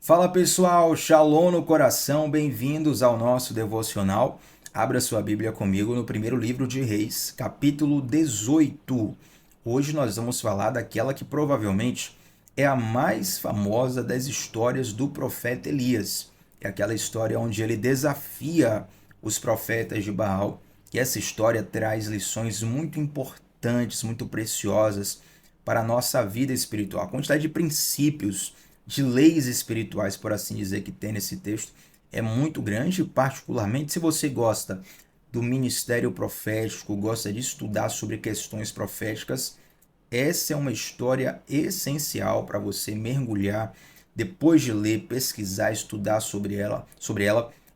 Fala pessoal, Shalom no coração, bem-vindos ao nosso devocional. Abra sua Bíblia comigo no primeiro livro de Reis, capítulo 18. Hoje nós vamos falar daquela que provavelmente é a mais famosa das histórias do profeta Elias. É aquela história onde ele desafia os profetas de Baal. E essa história traz lições muito importantes, muito preciosas para a nossa vida espiritual. A quantidade de princípios, de leis espirituais, por assim dizer, que tem nesse texto é muito grande, particularmente se você gosta do ministério profético, gosta de estudar sobre questões proféticas. Essa é uma história essencial para você mergulhar, depois de ler, pesquisar, estudar sobre ela,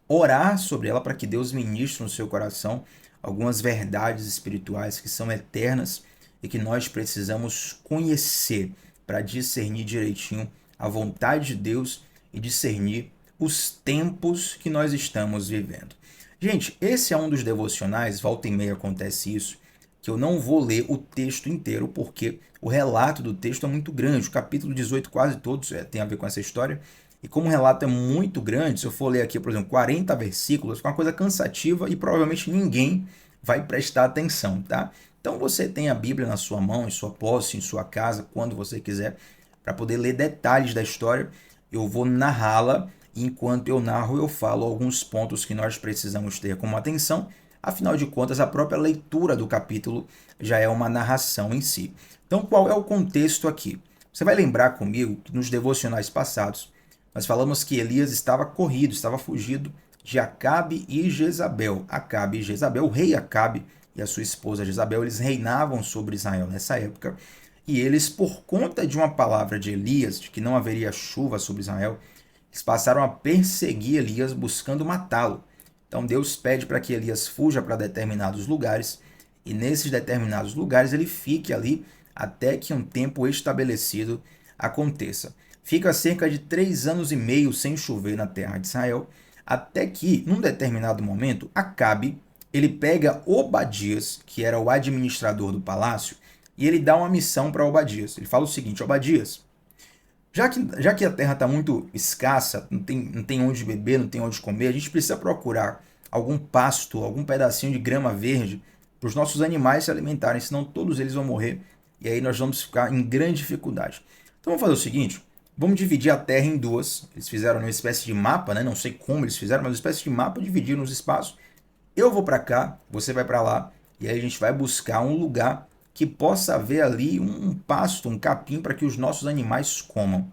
orar sobre ela para que Deus ministre no seu coração algumas verdades espirituais que são eternas e que nós precisamos conhecer para discernir direitinho a vontade de Deus e discernir os tempos que nós estamos vivendo. Gente, esse é um dos devocionais, volta e meia acontece isso, que eu não vou ler o texto inteiro, porque o relato do texto é muito grande. O capítulo 18, quase todos, tem a ver com essa história. E como o relato é muito grande, se eu for ler aqui, por exemplo, 40 versículos, é uma coisa cansativa e provavelmente ninguém vai prestar atenção, tá? Então você tem a Bíblia na sua mão, em sua posse, em sua casa, quando você quiser, para poder ler detalhes da história. Eu vou narrá-la e enquanto eu narro, eu falo alguns pontos que nós precisamos ter como atenção. Afinal de contas, a própria leitura do capítulo já é uma narração em si. Então, qual é o contexto aqui? Você vai lembrar comigo que nos devocionais passados, nós falamos que Elias estava corrido, estava fugido de Acabe e Jezabel. Acabe e Jezabel, o rei Acabe e a sua esposa Jezabel, eles reinavam sobre Israel nessa época. E eles, por conta de uma palavra de Elias, de que não haveria chuva sobre Israel, eles passaram a perseguir Elias buscando matá-lo. Então Deus pede para que Elias fuja para determinados lugares e nesses determinados lugares ele fique ali até que um tempo estabelecido aconteça. Fica cerca de 3 anos e meio sem chover na terra de Israel, até que, num determinado momento, Acabe, ele pega Obadias, que era o administrador do palácio, e ele dá uma missão para Obadias. Ele fala o seguinte: Obadias, já que a terra está muito escassa, não tem onde beber, não tem onde comer, a gente precisa procurar algum pasto, algum pedacinho de grama verde para os nossos animais se alimentarem, senão todos eles vão morrer e aí nós vamos ficar em grande dificuldade. Então vamos fazer o seguinte: vamos dividir a terra em duas. Eles fizeram uma espécie de mapa, né? Não sei como eles fizeram, mas uma espécie de mapa, dividiram os espaços. Eu vou para cá, você vai para lá, e aí a gente vai buscar um lugar que possa haver ali um pasto, um capim para que os nossos animais comam.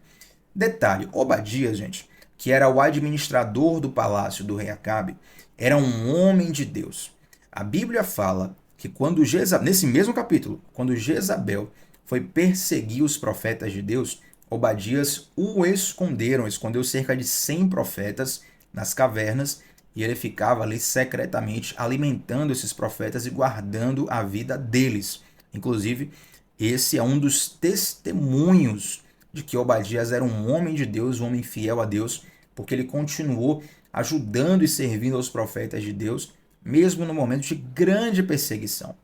Detalhe, Obadias, gente, que era o administrador do palácio do rei Acabe, era um homem de Deus. A Bíblia fala que quando nesse mesmo capítulo, quando Jezabel foi perseguir os profetas de Deus, Obadias o esconderam, escondeu cerca de 100 profetas nas cavernas e ele ficava ali secretamente alimentando esses profetas e guardando a vida deles. Inclusive, esse é um dos testemunhos de que Obadias era um homem de Deus, um homem fiel a Deus, porque ele continuou ajudando e servindo aos profetas de Deus, mesmo no momento de grande perseguição.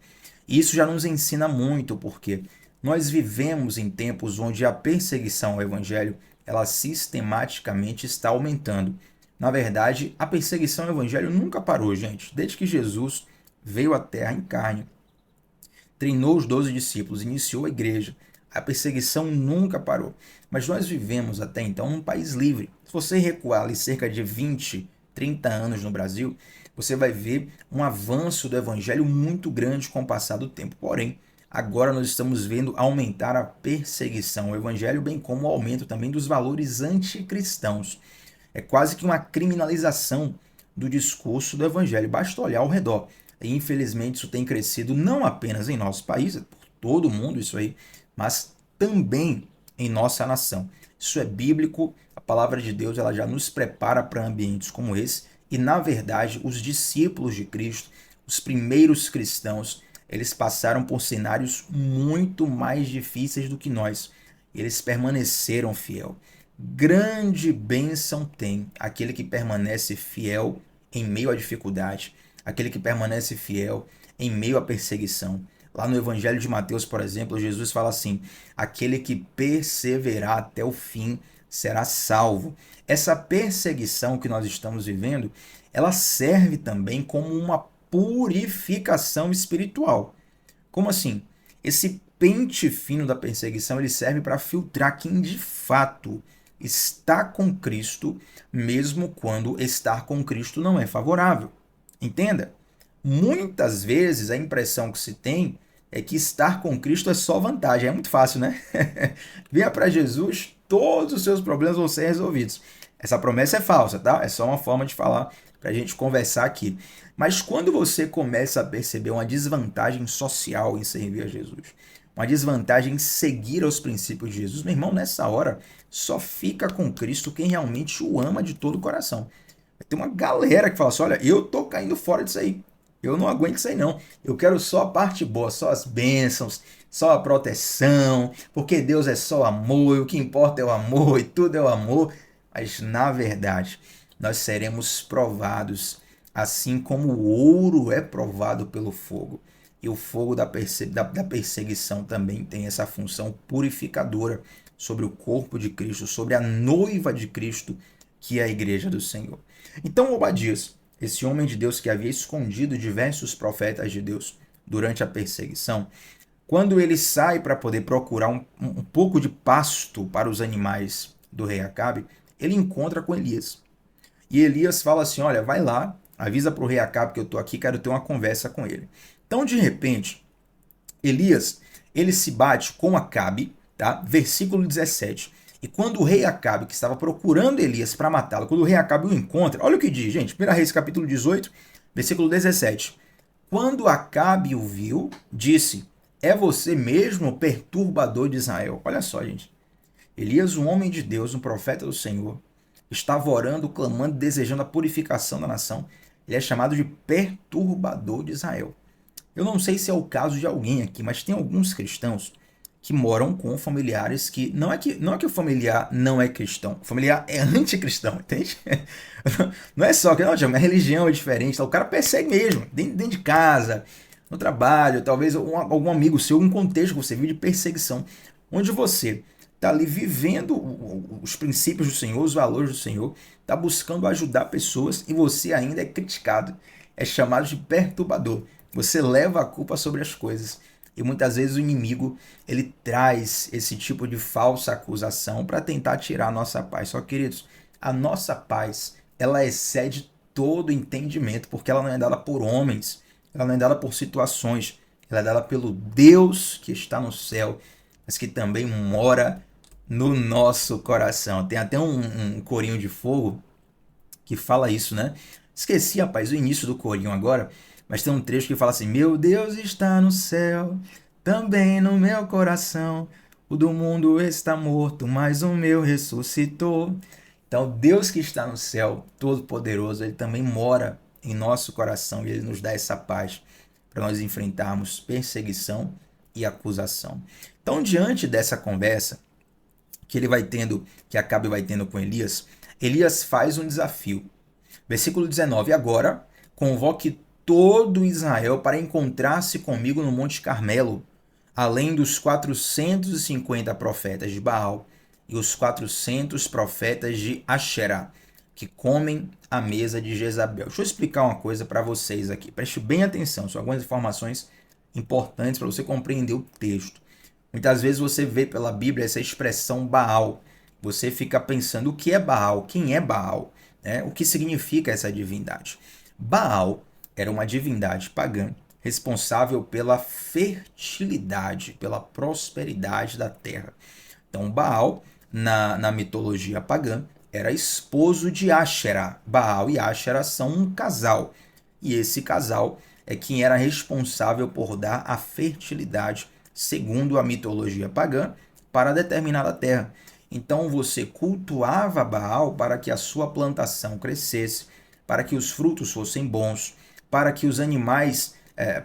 E isso já nos ensina muito, porque nós vivemos em tempos onde a perseguição ao evangelho, ela sistematicamente está aumentando. Na verdade, a perseguição ao evangelho nunca parou, gente. Desde que Jesus veio à terra em carne, treinou os 12 discípulos, iniciou a igreja, a perseguição nunca parou. Mas nós vivemos até então num país livre. Se você recuar ali cerca de 20, 30 anos no Brasil, você vai ver um avanço do evangelho muito grande com o passar do tempo. Porém, agora nós estamos vendo aumentar a perseguição ao evangelho, bem como o aumento também dos valores anticristãos. É quase que uma criminalização do discurso do evangelho. Basta olhar ao redor. E infelizmente isso tem crescido não apenas em nosso país, por todo mundo isso aí, mas também em nossa nação. Isso é bíblico, a palavra de Deus ela já nos prepara para ambientes como esse, e na verdade os discípulos de Cristo, os primeiros cristãos, eles passaram por cenários muito mais difíceis do que nós. Eles permaneceram fiel. Grande bênção tem aquele que permanece fiel em meio à dificuldade, aquele que permanece fiel em meio à perseguição. Lá no Evangelho de Mateus, por exemplo, Jesus fala assim: aquele que perseverar até o fim, será salvo. Essa perseguição que nós estamos vivendo, ela serve também como uma purificação espiritual. Como assim? Esse pente fino da perseguição, ele serve para filtrar quem de fato está com Cristo, mesmo quando estar com Cristo não é favorável. Entenda? Muitas vezes a impressão que se tem é que estar com Cristo é só vantagem. É muito fácil, né? Venha para Jesus, todos os seus problemas vão ser resolvidos. Essa promessa é falsa, tá? É só uma forma de falar para a gente conversar aqui. Mas quando você começa a perceber uma desvantagem social em servir a Jesus, uma desvantagem em seguir aos princípios de Jesus, meu irmão, nessa hora só fica com Cristo quem realmente o ama de todo o coração. Vai ter uma galera que fala assim: olha, eu tô caindo fora disso aí. Eu não aguento isso aí, não. Eu quero só a parte boa, só as bênçãos, só a proteção, porque Deus é só amor, e o que importa é o amor, e tudo é o amor. Mas, na verdade, nós seremos provados, assim como o ouro é provado pelo fogo. E o fogo da perseguição também tem essa função purificadora sobre o corpo de Cristo, sobre a noiva de Cristo, que é a igreja do Senhor. Então, Obadias, esse homem de Deus que havia escondido diversos profetas de Deus durante a perseguição, quando ele sai para poder procurar um pouco de pasto para os animais do rei Acabe, ele encontra com Elias. E Elias fala assim: olha, vai lá, avisa para o rei Acabe que eu estou aqui, quero ter uma conversa com ele. Então, de repente, Elias, ele se bate com Acabe, tá? Versículo 17. E quando o rei Acabe, que estava procurando Elias para matá-lo, quando o rei Acabe o encontra, olha o que diz, gente. 1 Reis capítulo 18, versículo 17. Quando Acabe o viu, disse: é você mesmo o perturbador de Israel. Olha só, gente. Elias, um homem de Deus, um profeta do Senhor, estava orando, clamando, desejando a purificação da nação. Ele é chamado de perturbador de Israel. Eu não sei se é o caso de alguém aqui, mas tem alguns cristãos que moram com familiares que não é que o familiar não é cristão, o familiar é anticristão, entende? Não é só que não, a religião é diferente, o cara persegue mesmo, dentro de casa, no trabalho, talvez algum amigo seu, um contexto que você vive de perseguição, onde você está ali vivendo os princípios do Senhor, os valores do Senhor, está buscando ajudar pessoas e você ainda é criticado, é chamado de perturbador. Você leva a culpa sobre as coisas. E muitas vezes o inimigo, ele traz esse tipo de falsa acusação para tentar tirar a nossa paz. Só, queridos, a nossa paz, ela excede todo entendimento, porque ela não é dada por homens, ela não é dada por situações, ela é dada pelo Deus que está no céu, mas que também mora no nosso coração. Tem até um corinho de fogo que fala isso, né? Esqueci, rapaz, o início do corinho agora, mas tem um trecho que fala assim: meu Deus está no céu, também no meu coração. O do mundo está morto, mas o meu ressuscitou. Então, Deus que está no céu, todo-poderoso, ele também mora em nosso coração e ele nos dá essa paz para nós enfrentarmos perseguição e acusação. Então, diante dessa conversa que ele vai tendo, que Acabe vai tendo com Elias, Elias faz um desafio. Versículo 19: agora convoque todo Israel para encontrar-se comigo no Monte Carmelo, além dos 450 profetas de Baal e os 400 profetas de Asherá, que comem à mesa de Jezabel. Deixa eu explicar uma coisa para vocês aqui. Preste bem atenção, são algumas informações importantes para você compreender o texto. Muitas vezes você vê pela Bíblia essa expressão Baal. Você fica pensando: o que é Baal? Quem é Baal? O que significa essa divindade? Baal era uma divindade pagã responsável pela fertilidade, pela prosperidade da terra. Então, Baal, na mitologia pagã, era esposo de Asherá. Baal e Asherá são um casal. E esse casal é quem era responsável por dar a fertilidade, segundo a mitologia pagã, para determinada terra. Então você cultuava Baal para que a sua plantação crescesse, para que os frutos fossem bons, para que os animais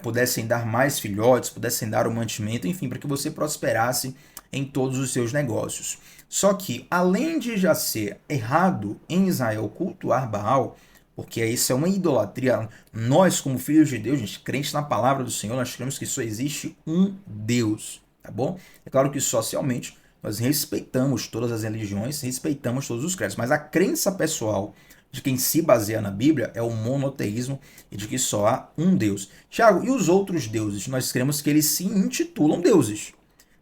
pudessem dar mais filhotes, pudessem dar o mantimento, enfim, para que você prosperasse em todos os seus negócios. Só que, além de já ser errado em Israel cultuar Baal, porque isso é uma idolatria, nós como filhos de Deus, gente, crentes na palavra do Senhor, nós cremos que só existe um Deus, tá bom? É claro que socialmente nós respeitamos todas as religiões, respeitamos todos os credos, mas a crença pessoal de quem se baseia na Bíblia é o monoteísmo e de que só há um Deus. Tiago, e os outros deuses? Nós cremos que eles se intitulam deuses,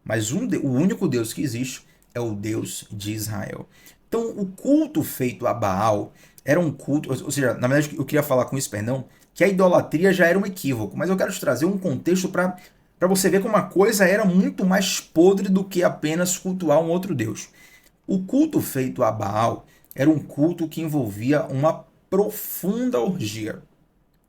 mas o único Deus que existe é o Deus de Israel. Então, o culto feito a Baal era um culto, ou seja, na verdade eu queria falar com isso, perdão, que a idolatria já era um equívoco, mas eu quero te trazer um contexto para você ver como uma coisa era muito mais podre do que apenas cultuar um outro Deus. O culto feito a Baal era um culto que envolvia uma profunda orgia.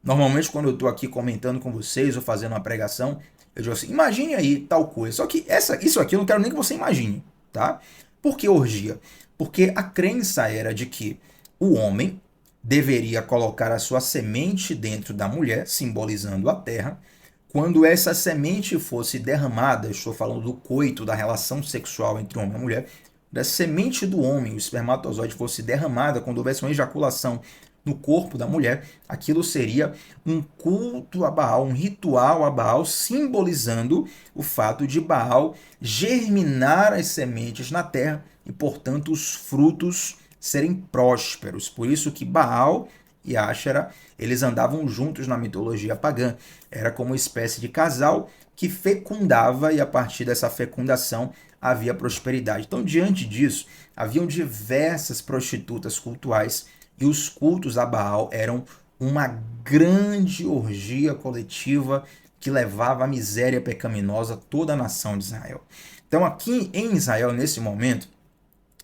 Normalmente, quando eu estou aqui comentando com vocês ou fazendo uma pregação, eu digo assim, imagine aí tal coisa. Só que isso aqui eu não quero nem que você imagine, tá? Por que orgia? Porque a crença era de que o homem deveria colocar a sua semente dentro da mulher, simbolizando a terra. Quando essa semente fosse derramada, estou falando do coito, da relação sexual entre o homem e a mulher, da semente do homem, o espermatozoide, fosse derramada, quando houvesse uma ejaculação no corpo da mulher, aquilo seria um culto a Baal, um ritual a Baal, simbolizando o fato de Baal germinar as sementes na terra e, portanto, os frutos serem prósperos. Por isso que Baal e Áxera, eles andavam juntos na mitologia pagã. Era como uma espécie de casal que fecundava e a partir dessa fecundação havia prosperidade. Então, diante disso, haviam diversas prostitutas cultuais e os cultos a Baal eram uma grande orgia coletiva que levava à miséria pecaminosa toda a nação de Israel. Então, aqui em Israel, nesse momento,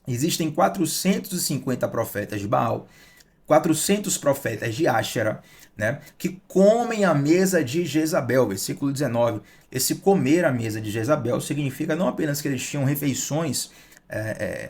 existem 450 profetas de Baal, 400 profetas de Áxera, né, que comem a mesa de Jezabel, versículo 19. Esse comer a mesa de Jezabel significa não apenas que eles tinham refeições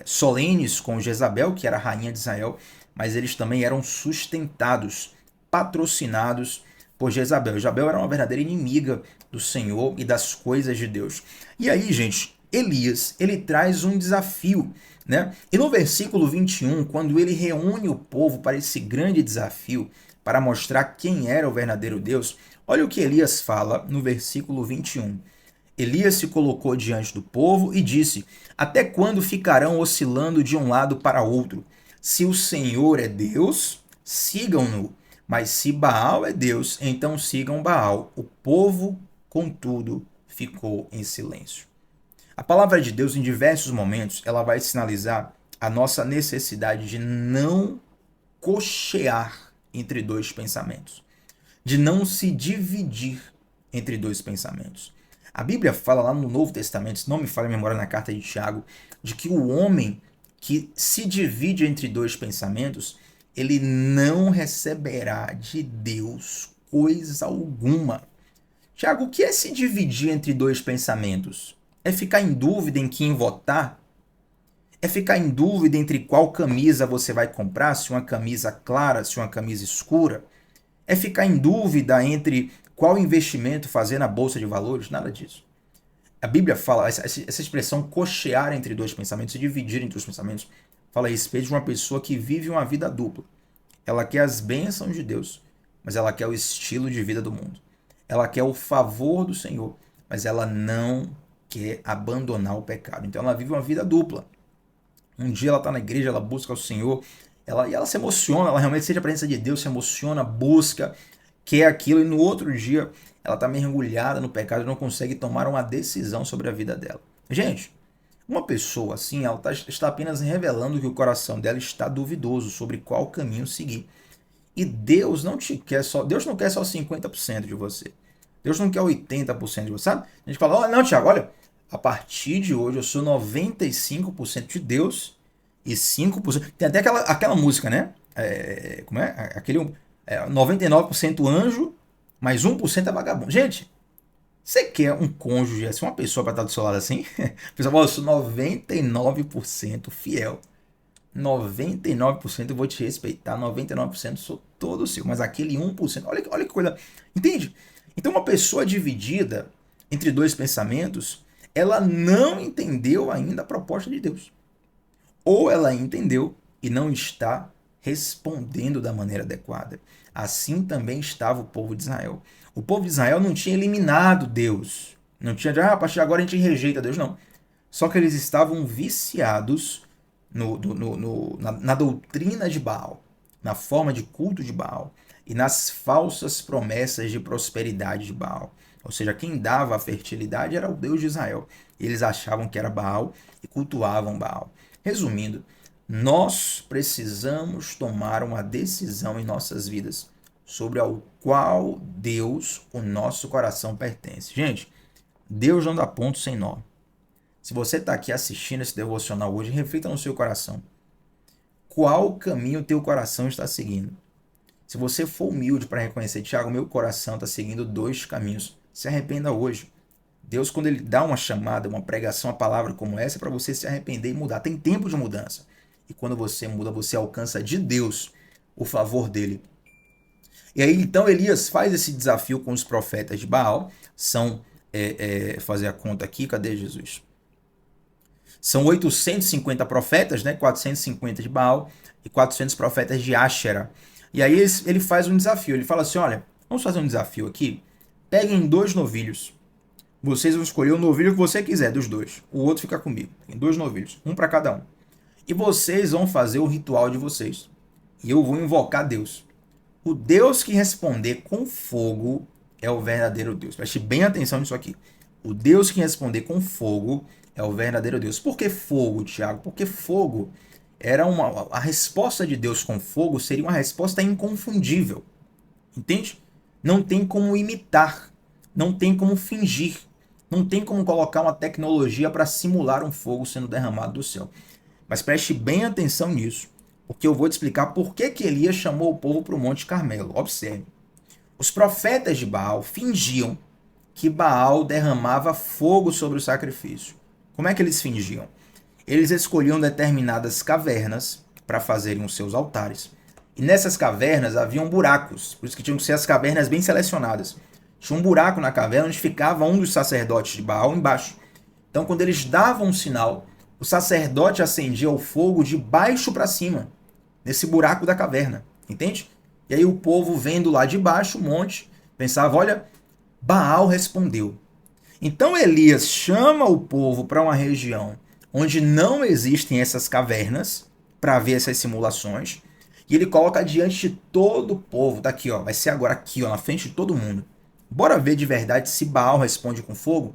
solenes com Jezabel, que era a rainha de Israel, mas eles também eram sustentados, patrocinados por Jezabel. Jezabel era uma verdadeira inimiga do Senhor e das coisas de Deus. E aí, gente, Elias, ele traz um desafio, né? E no versículo 21, quando ele reúne o povo para esse grande desafio, para mostrar quem era o verdadeiro Deus, olha o que Elias fala no versículo 21. Elias se colocou diante do povo e disse: até quando ficarão oscilando de um lado para outro? Se o Senhor é Deus, sigam-no. Mas se Baal é Deus, então sigam Baal. O povo, contudo, ficou em silêncio. A palavra de Deus, em diversos momentos, ela vai sinalizar a nossa necessidade de não cochear entre dois pensamentos, de não se dividir entre dois pensamentos. A Bíblia fala lá no Novo Testamento, se não me falha a memória, na carta de Tiago, de que o homem que se divide entre dois pensamentos, ele não receberá de Deus coisa alguma. Tiago, o que é se dividir entre dois pensamentos? É ficar em dúvida em quem votar? É ficar em dúvida entre qual camisa você vai comprar, se uma camisa clara, se uma camisa escura? É ficar em dúvida entre qual investimento fazer na bolsa de valores? Nada disso. A Bíblia fala, essa expressão cochear entre dois pensamentos, se dividir entre os pensamentos, fala a respeito de uma pessoa que vive uma vida dupla. Ela quer as bênçãos de Deus, mas ela quer o estilo de vida do mundo. Ela quer o favor do Senhor, mas ela não quer abandonar o pecado. Então ela vive uma vida dupla. Um dia ela está na igreja, ela busca o Senhor, ela se emociona, ela realmente sente a presença de Deus, se emociona, busca, quer aquilo, e no outro dia ela está mergulhada no pecado e não consegue tomar uma decisão sobre a vida dela. Gente, uma pessoa assim, ela está apenas revelando que o coração dela está duvidoso sobre qual caminho seguir. E Deus não quer só 50% de você. Deus não quer 80% de você, sabe? A gente fala, não, Tiago, olha, a partir de hoje eu sou 95% de Deus e 5%... Tem até aquela música, né? Como é? Aquele 99% anjo, mais 1% é vagabundo. Gente, você quer um cônjuge, assim, uma pessoa para estar do seu lado assim? A pessoa fala, eu sou 99% fiel. 99% eu vou te respeitar, 99% sou todo seu, mas aquele 1%, olha que coisa, entende? Então uma pessoa dividida entre dois pensamentos, ela não entendeu ainda a proposta de Deus. Ou ela entendeu e não está respondendo da maneira adequada. Assim também estava o povo de Israel. O povo de Israel não tinha eliminado Deus. Não tinha, a partir de agora a gente rejeita Deus, não. Só que eles estavam viciados na doutrina de Baal, na forma de culto de Baal e nas falsas promessas de prosperidade de Baal. Ou seja, quem dava a fertilidade era o Deus de Israel. Eles achavam que era Baal e cultuavam Baal. Resumindo, nós precisamos tomar uma decisão em nossas vidas sobre ao qual Deus, o nosso coração, pertence. Gente, Deus não dá ponto sem nó. Se você está aqui assistindo esse devocional hoje, reflita no seu coração. Qual caminho o teu coração está seguindo? Se você for humilde para reconhecer, Tiago, meu coração está seguindo 2 caminhos. Se arrependa hoje. Deus, quando ele dá uma chamada, uma pregação, uma palavra como essa, é para você se arrepender e mudar. Tem tempo de mudança. E quando você muda, você alcança de Deus o favor dele. E aí, então, Elias faz esse desafio com os profetas de Baal. São, fazer a conta aqui, cadê Jesus? São 850 profetas, né? 450 de Baal e 400 profetas de Áxera. E aí ele faz um desafio. Ele fala assim, olha, vamos fazer um desafio aqui. Peguem 2 novilhos. Vocês vão escolher o novilho que você quiser dos 2. O outro fica comigo. Tem 2 novilhos, um para cada um. E vocês vão fazer o ritual de vocês. E eu vou invocar Deus. O Deus que responder com fogo é o verdadeiro Deus. Preste bem atenção nisso aqui. O Deus que responder com fogo é o verdadeiro Deus. Por que fogo, Tiago? Porque fogo era a resposta de Deus com fogo seria uma resposta inconfundível. Entende? Não tem como imitar, não tem como fingir, não tem como colocar uma tecnologia para simular um fogo sendo derramado do céu. Mas preste bem atenção nisso, porque eu vou te explicar por que Elias chamou o povo para o Monte Carmelo. Observe. Os profetas de Baal fingiam que Baal derramava fogo sobre o sacrifício. Como é que eles fingiam? Eles escolhiam determinadas cavernas para fazerem os seus altares. E nessas cavernas haviam buracos, por isso que tinham que ser as cavernas bem selecionadas. Tinha um buraco na caverna onde ficava um dos sacerdotes de Baal embaixo. Então, quando eles davam um sinal, o sacerdote acendia o fogo de baixo para cima, nesse buraco da caverna. Entende? E aí o povo vendo lá de baixo o monte, pensava, olha, Baal respondeu. Então Elias chama o povo para uma região onde não existem essas cavernas, para ver essas simulações, e ele coloca diante de todo o povo, tá aqui, ó, vai ser agora aqui, ó, na frente de todo mundo. Bora ver de verdade se Baal responde com fogo?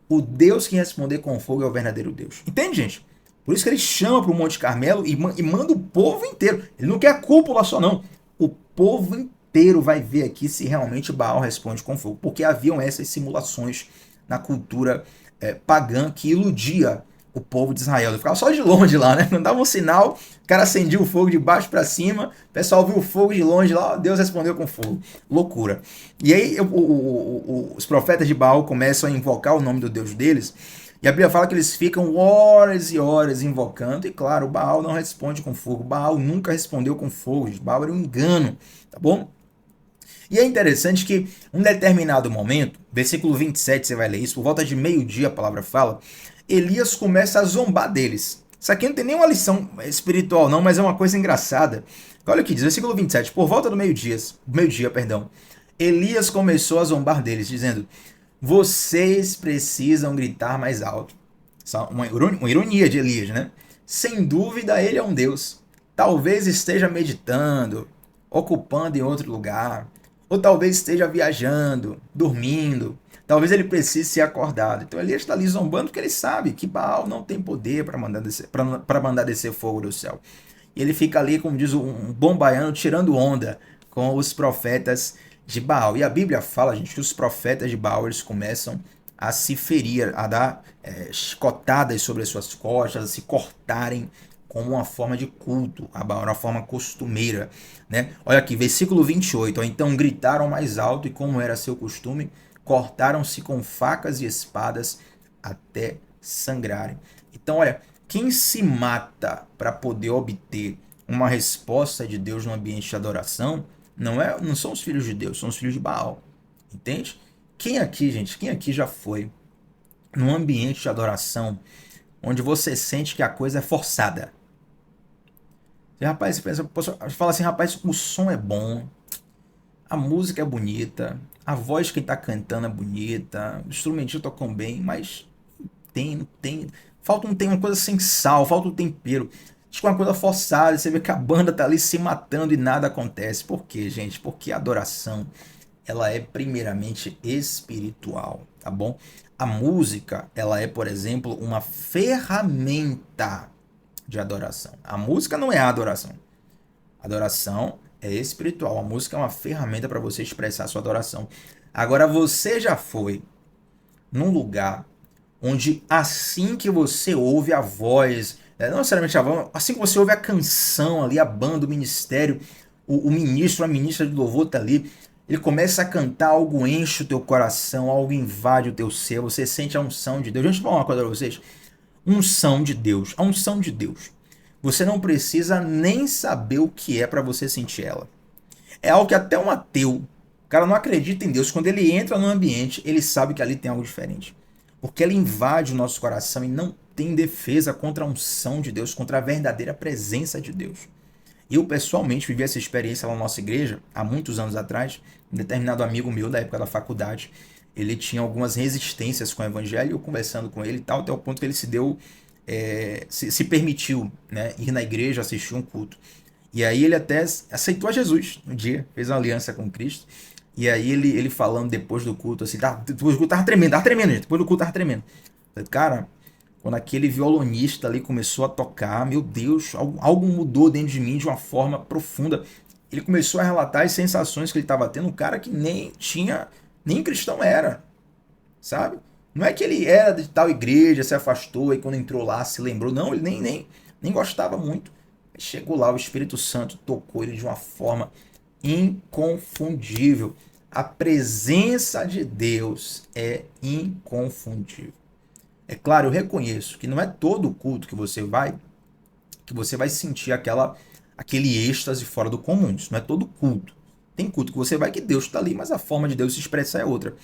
O Deus que responder com fogo é o verdadeiro Deus. Entende, gente? Por isso que ele chama para o Monte Carmelo e manda o povo inteiro. Ele não quer a cúpula só, não. O povo inteiro vai ver aqui se realmente Baal responde com fogo. Porque haviam essas simulações na cultura pagã que iludia o povo de Israel. Ele ficava só de longe lá, né? Não dava um sinal, o cara acendia o fogo de baixo para cima, o pessoal viu o fogo de longe lá, Deus respondeu com fogo. Loucura. E aí os profetas de Baal começam a invocar o nome do Deus deles, e a Bíblia fala que eles ficam horas e horas invocando, e claro, o Baal não responde com fogo. Baal nunca respondeu com fogo, Baal era um engano, tá bom? E é interessante que, em um determinado momento, versículo 27, você vai ler isso, por volta de meio-dia a palavra fala, Elias começa a zombar deles. Isso aqui não tem nenhuma lição espiritual não, mas é uma coisa engraçada. Olha o que diz, versículo 27, por volta do meio-dia, Elias começou a zombar deles, dizendo, vocês precisam gritar mais alto. Uma ironia de Elias, né? Sem dúvida ele é um Deus. Talvez esteja meditando, ocupando em outro lugar, ou talvez esteja viajando, dormindo, talvez ele precise ser acordado. Então Elias está ali zombando porque ele sabe que Baal não tem poder para mandar descer fogo do céu. E ele fica ali, como diz um bom baiano, tirando onda com os profetas de Baal. E a Bíblia fala, gente, que os profetas de Baal eles começam a se ferir, a dar chicotadas sobre as suas costas, a se cortarem como uma forma de culto, uma forma costumeira, né? Olha aqui, versículo 28, ó, então gritaram mais alto e como era seu costume, cortaram-se com facas e espadas até sangrarem. Então, olha, quem se mata para poder obter uma resposta de Deus no ambiente de adoração, não são os filhos de Deus, são os filhos de Baal, entende? Quem aqui já foi num ambiente de adoração onde você sente que a coisa é forçada? E, rapaz, você fala assim, rapaz, o som é bom, a música é bonita, a voz de quem tá cantando é bonita, o instrumentinho tocam bem, mas tem tem uma coisa sem sal, falta um tempero. Diz que é uma coisa forçada, você vê que a banda tá ali se matando e nada acontece. Por quê, gente? Porque a adoração, ela é primeiramente espiritual, tá bom? A música, ela é, por exemplo, uma ferramenta de adoração. A música não é a adoração. A adoração é espiritual. A música é uma ferramenta para você expressar a sua adoração. Agora, você já foi num lugar onde assim que você ouve a voz, não necessariamente a voz, assim que você ouve a canção ali, a banda, o ministério, o ministro, a ministra de louvor tá ali, ele começa a cantar, algo enche o teu coração, algo invade o teu ser, você sente a unção de Deus. Deixa eu falar uma coisa para vocês. Unção de Deus, a unção de Deus. Você não precisa nem saber o que é para você sentir ela. É algo que até um ateu, o cara não acredita em Deus, quando ele entra no ambiente, ele sabe que ali tem algo diferente. Porque ela invade o nosso coração e não tem defesa contra a unção de Deus, contra a verdadeira presença de Deus. Eu, pessoalmente, vivi essa experiência lá na nossa igreja, há muitos anos atrás. Um determinado amigo meu, da época da faculdade, ele tinha algumas resistências com o evangelho, eu conversando com ele e tal, até o ponto que ele se permitiu, né, ir na igreja, assistir um culto. E aí ele até aceitou a Jesus um dia, fez uma aliança com Cristo. E aí ele falando depois do culto, assim, depois do culto tava tremendo, gente. Depois do culto tava tremendo. Falei, cara, quando aquele violonista ali começou a tocar, meu Deus, algo mudou dentro de mim de uma forma profunda. Ele começou a relatar as sensações que ele estava tendo, um cara que nem cristão era, sabe? Não é que ele era de tal igreja, se afastou e quando entrou lá se lembrou. Não, ele nem gostava muito. Chegou lá, o Espírito Santo tocou ele de uma forma inconfundível. A presença de Deus é inconfundível. É claro, eu reconheço que não é todo culto que você vai sentir aquele êxtase fora do comum. Isso não é todo culto. Tem culto que você vai que Deus está ali, mas a forma de Deus se expressar é outra.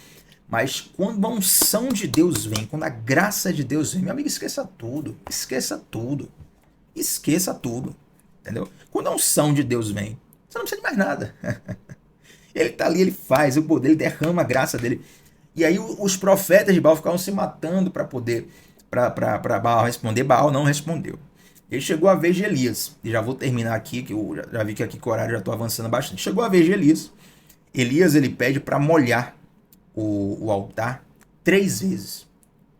Mas quando a unção de Deus vem, quando a graça de Deus vem, meu amigo, esqueça tudo. Esqueça tudo. Esqueça tudo. Entendeu? Quando a unção de Deus vem, você não precisa de mais nada. Ele tá ali, ele faz o poder, ele derrama a graça dele. E aí os profetas de Baal ficavam se matando para poder, para Baal responder. Baal não respondeu. Ele chegou a vez de Elias. E já vou terminar aqui, que eu já vi que aqui com o horário já estou avançando bastante. Chegou a vez de Elias. Elias, ele pede para molhar o altar 3 vezes.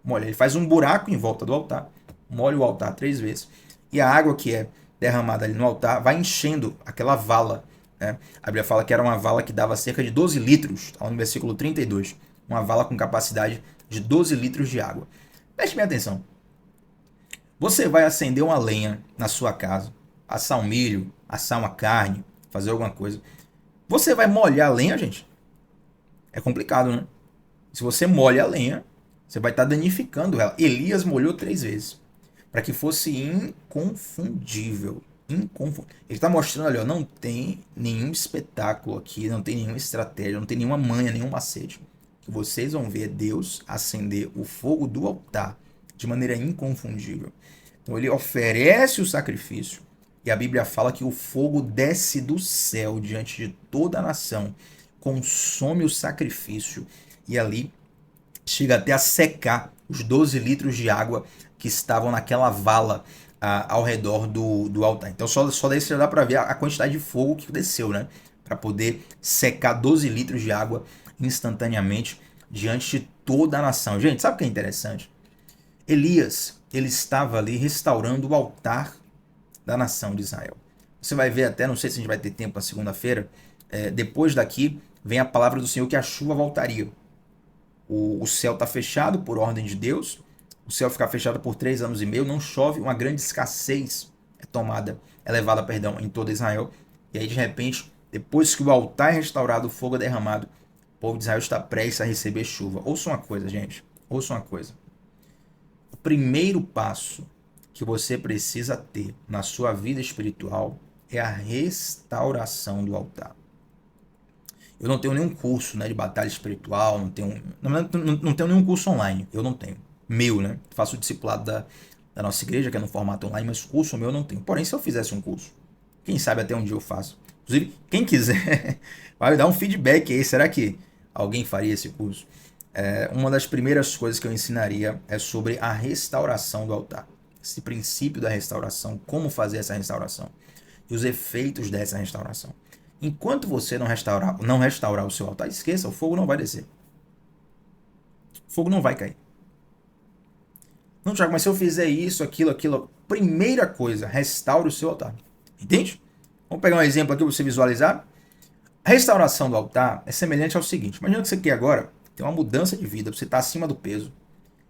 Molha, ele faz um buraco em volta do altar, molha o altar 3 vezes. E a água que é derramada ali no altar vai enchendo aquela vala. Né? A Bíblia fala que era uma vala que dava cerca de 12 litros, está no versículo 32. Uma vala com capacidade de 12 litros de água. Preste bem atenção. Você vai acender uma lenha na sua casa, assar um milho, assar uma carne, fazer alguma coisa. Você vai molhar a lenha, gente? É complicado, né? Se você molha a lenha, você vai estar danificando ela. Elias molhou 3 vezes para que fosse inconfundível. Ele está mostrando ali, ó, não tem nenhum espetáculo aqui, não tem nenhuma estratégia, não tem nenhuma manha, nenhum macete. O que vocês vão ver é Deus acender o fogo do altar de maneira inconfundível. Então ele oferece o sacrifício e a Bíblia fala que o fogo desce do céu diante de toda a nação, consome o sacrifício e ali chega até a secar os 12 litros de água que estavam naquela vala ao redor do altar. Então só daí você dá para ver a quantidade de fogo que desceu, né? Para poder secar 12 litros de água instantaneamente diante de toda a nação. Gente, sabe o que é interessante? Elias, ele estava ali restaurando o altar da nação de Israel. Você vai ver até, não sei se a gente vai ter tempo na segunda-feira, depois daqui vem a palavra do Senhor que a chuva voltaria. O céu está fechado por ordem de Deus, o céu fica fechado por 3 anos e meio, não chove, uma grande escassez é levada em toda Israel. E aí, de repente, depois que o altar é restaurado, o fogo é derramado, o povo de Israel está prestes a receber chuva. Ouça uma coisa, gente, ouça uma coisa. O primeiro passo que você precisa ter na sua vida espiritual é a restauração do altar. Eu não tenho nenhum curso, né, de batalha espiritual, não tenho nenhum curso online, eu não tenho. Meu, né? Faço o discipulado da nossa igreja, que é no formato online, mas curso meu eu não tenho. Porém, se eu fizesse um curso, quem sabe até um dia eu faço. Inclusive, quem quiser, vai dar um feedback aí. Será que alguém faria esse curso? uma das primeiras coisas que eu ensinaria é sobre a restauração do altar. Esse princípio da restauração, como fazer essa restauração e os efeitos dessa restauração. Enquanto você não restaurar o seu altar, esqueça, o fogo não vai descer. O fogo não vai cair. Não, Thiago, mas se eu fizer isso, aquilo, primeira coisa, restaure o seu altar. Entende? Vamos pegar um exemplo aqui para você visualizar. A restauração do altar é semelhante ao seguinte. Imagina que você quer agora ter uma mudança de vida, você está acima do peso.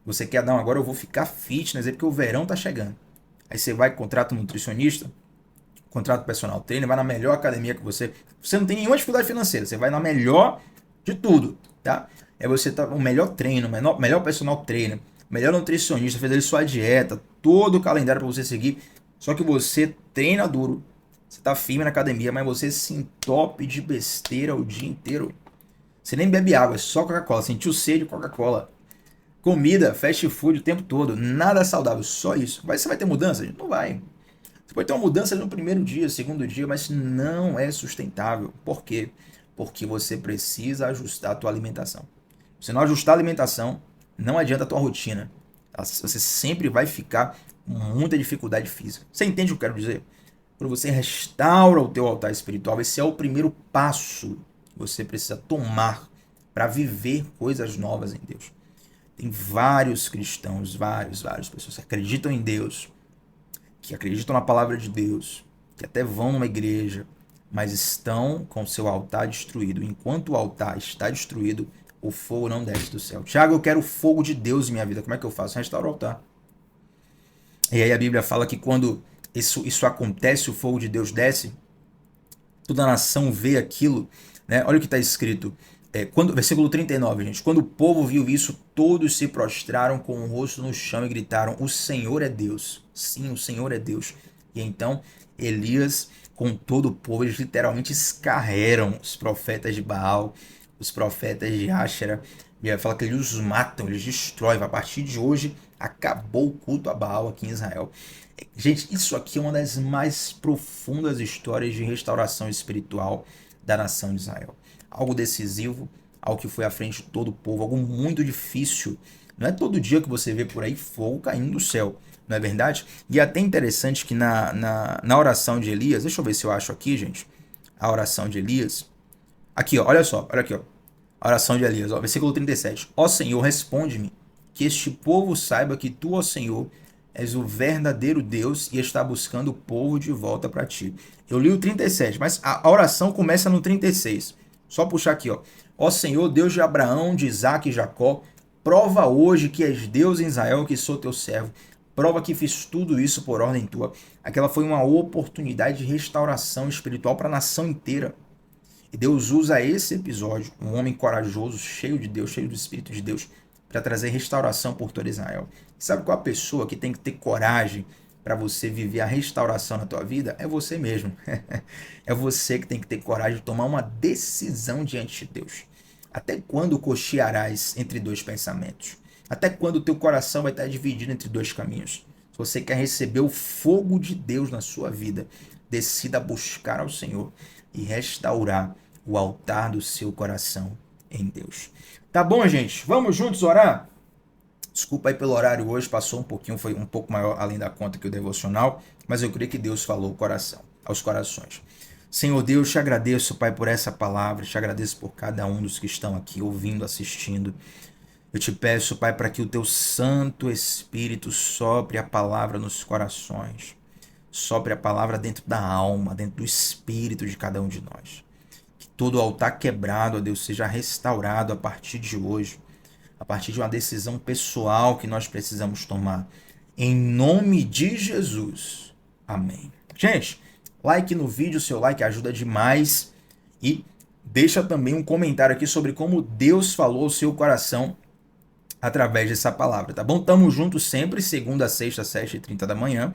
Você quer, não, agora eu vou ficar fitness, é porque o verão está chegando. Aí você vai, contrata um nutricionista, contrata um personal trainer, vai na melhor academia que você... Você não tem nenhuma dificuldade financeira, você vai na melhor de tudo, tá? É você tá o melhor treino, melhor personal trainer, melhor nutricionista, fez ali sua dieta, todo o calendário para você seguir. Só que você treina duro, você tá firme na academia, mas você se entope de besteira o dia inteiro. Você nem bebe água, é só Coca-Cola, sentiu sede de Coca-Cola. Comida, fast food o tempo todo, nada saudável, só isso. Mas você vai ter mudança? Não vai. Você pode ter uma mudança no primeiro dia, segundo dia, mas não é sustentável. Por quê? Porque você precisa ajustar a tua alimentação. Se não ajustar a alimentação, não adianta a tua rotina. Você sempre vai ficar com muita dificuldade física. Você entende o que eu quero dizer? Quando você restaura o teu altar espiritual, esse é o primeiro passo que você precisa tomar para viver coisas novas em Deus. Tem vários cristãos, várias pessoas que acreditam em Deus, que acreditam na palavra de Deus, que até vão numa igreja, mas estão com seu altar destruído. Enquanto o altar está destruído, o fogo não desce do céu. Tiago, eu quero o fogo de Deus em minha vida. Como é que eu faço? Restauro o altar. E aí a Bíblia fala que quando isso acontece, o fogo de Deus desce, toda a nação vê aquilo, né? Olha o que está escrito. Versículo 39, gente. Quando o povo viu isso, todos se prostraram com o rosto no chão e gritaram: o Senhor é Deus. Sim, o Senhor é Deus. E então Elias, com todo o povo, eles literalmente escarreram os profetas de Baal, os profetas de Áxera. E fala que eles os matam, eles destroem. A partir de hoje, acabou o culto a Baal aqui em Israel. Gente, isso aqui é uma das mais profundas histórias de restauração espiritual da nação de Israel. Algo decisivo, algo que foi à frente de todo o povo, algo muito difícil. Não é todo dia que você vê por aí fogo caindo do céu, não é verdade? E é até interessante que na oração de Elias, deixa eu ver se eu acho aqui, gente, a oração de Elias. Aqui, ó, olha só, olha aqui, ó. A oração de Elias, ó, versículo 37. Ó Senhor, responde-me, que este povo saiba que tu, ó Senhor, és o verdadeiro Deus e está buscando o povo de volta para ti. Eu li o 37, mas a oração começa no 36. Só puxar aqui, ó. Ó Senhor, Deus de Abraão, de Isaac e Jacó, prova hoje que és Deus em Israel, que sou teu servo. Prova que fiz tudo isso por ordem tua. Aquela foi uma oportunidade de restauração espiritual para a nação inteira. E Deus usa esse episódio, um homem corajoso, cheio de Deus, cheio do Espírito de Deus, para trazer restauração por todo Israel. Sabe qual a pessoa que tem que ter coragem para você viver a restauração na tua vida? É você mesmo. É você que tem que ter coragem de tomar uma decisão diante de Deus. Até quando cochearás entre dois pensamentos? Até quando o teu coração vai estar dividido entre dois caminhos? Se você quer receber o fogo de Deus na sua vida, decida buscar ao Senhor e restaurar o altar do seu coração em Deus. Tá bom, gente? Vamos juntos orar? Desculpa aí pelo horário hoje, passou um pouquinho, foi um pouco maior além da conta que o devocional, mas eu creio que Deus falou aos corações. Senhor Deus, te agradeço, Pai, por essa palavra, te agradeço por cada um dos que estão aqui ouvindo, assistindo. Eu te peço, Pai, para que o teu Santo Espírito sopre a palavra nos corações, sopre a palavra dentro da alma, dentro do espírito de cada um de nós. Que todo altar quebrado, ó Deus, seja restaurado a partir de hoje, a partir de uma decisão pessoal que nós precisamos tomar. Em nome de Jesus. Amém. Gente, like no vídeo, seu like ajuda demais. E deixa também um comentário aqui sobre como Deus falou ao seu coração através dessa palavra, tá bom? Tamo junto sempre, segunda a sexta, 7h30 da manhã.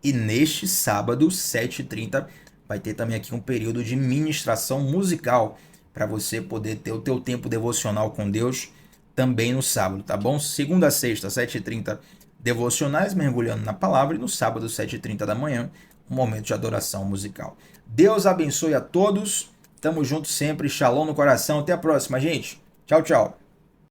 E neste sábado, 7h30, vai ter também aqui um período de ministração musical para você poder ter o teu tempo devocional com Deus também no sábado, tá bom? Segunda a sexta, 7h30, devocionais mergulhando na palavra, e no sábado, 7h30 da manhã, um momento de adoração musical. Deus abençoe a todos, tamo junto sempre, shalom no coração, até a próxima, gente. Tchau, tchau.